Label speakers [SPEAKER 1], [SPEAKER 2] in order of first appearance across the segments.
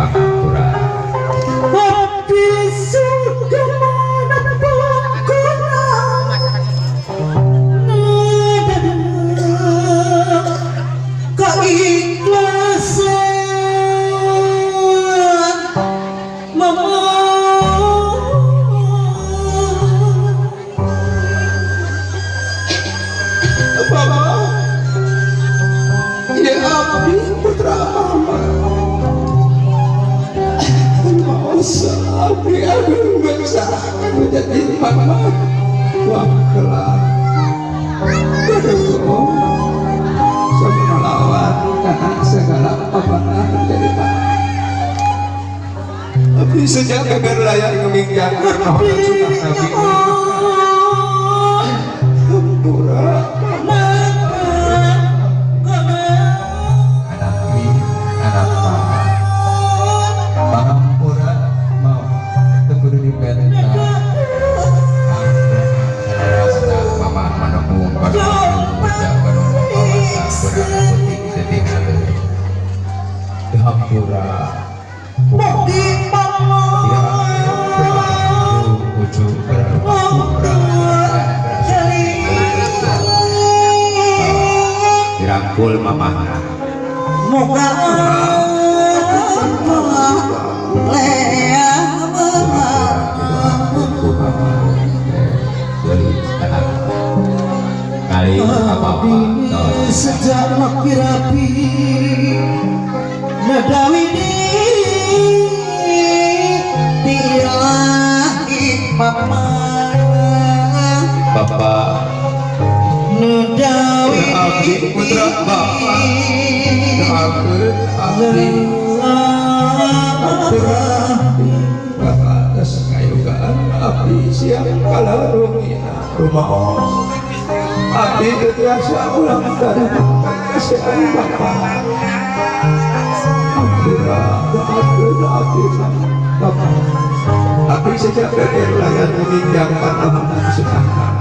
[SPEAKER 1] pangapura.
[SPEAKER 2] Abdi sudah manapun keikhlasan
[SPEAKER 1] Bapak, ya abdi putra mama. Masa abdi agung berusahakan menjadi mama. Wah kelak berdua sama melawan karena segala amanah menjadi mama. Abdi sejak geger layak ngeminggang karena orang sudah nabi. Hampura dirangkul mamahna
[SPEAKER 2] moga
[SPEAKER 1] kali apa-apa
[SPEAKER 2] sejak rapi-rapi nadawini dilahi mama
[SPEAKER 1] bapak
[SPEAKER 2] nadawini
[SPEAKER 1] abdi putra bapak doakeun abdi bapak atas kayugaan abdi siap kalarungina rumah abdi terbiasa ulang dari kasihan bapak. Hampura doakeun abdi bapak. Abdi sejak geger layar meminjam pandangan sunnah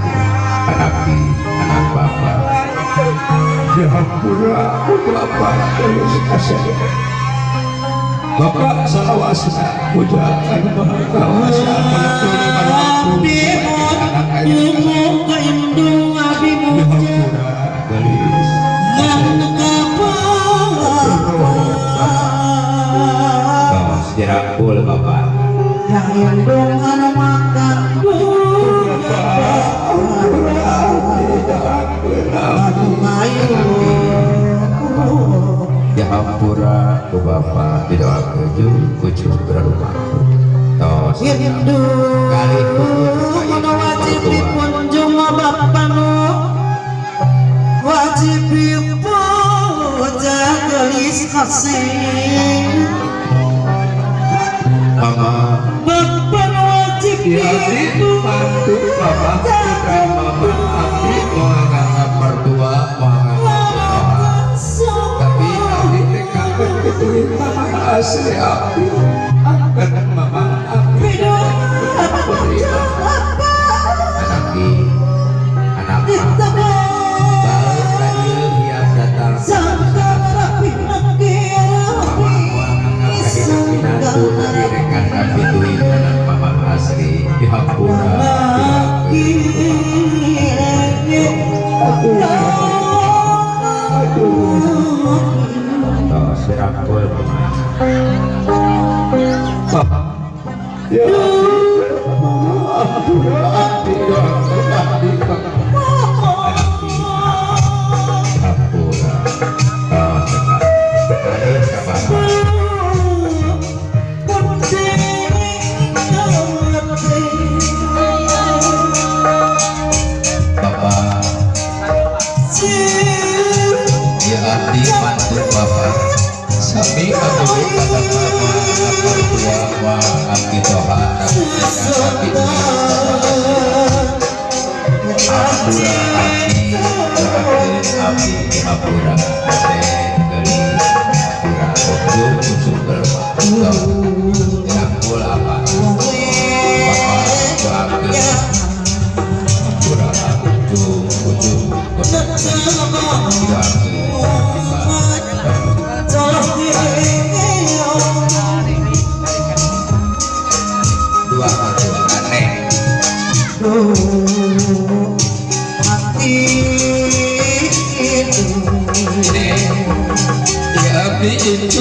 [SPEAKER 1] abdi anak bapak. Ya hampura bapak terus kasih. Bapak salawasna pujakan mahakawasa melengkapi
[SPEAKER 2] abdi ilmu keindung abdi muja
[SPEAKER 1] dirangkul bapak
[SPEAKER 2] yang indung anu makan anu ngayu
[SPEAKER 1] ya hampura ku bapak didoakeun ujug berumah tos
[SPEAKER 2] indung anu wajib dipunjung bapak nu wajib dipuja gelis kasih
[SPEAKER 1] mama
[SPEAKER 2] bapak wajib
[SPEAKER 1] dibantu bapak putra mama abdi menganggap mertua menganggap tapi abdi tekakan ketuin mama asli abdi akan mama abdi anak baru tadi hias datang direkan abdi tuin anak mama asli dihampura tos dirangkul bapak ya mama hampura abdi doakeun abdi hampura tos sekali bapak ya abdi mantu bapak sami atuh kata mama mertua wa abdi toha abdi hampura abdi doakeun abdi hampura den geuli hampura ujug bermah dirangkul apa bapak doakeun hampura ujug doakeun
[SPEAKER 2] hati itu
[SPEAKER 1] ya abdi itu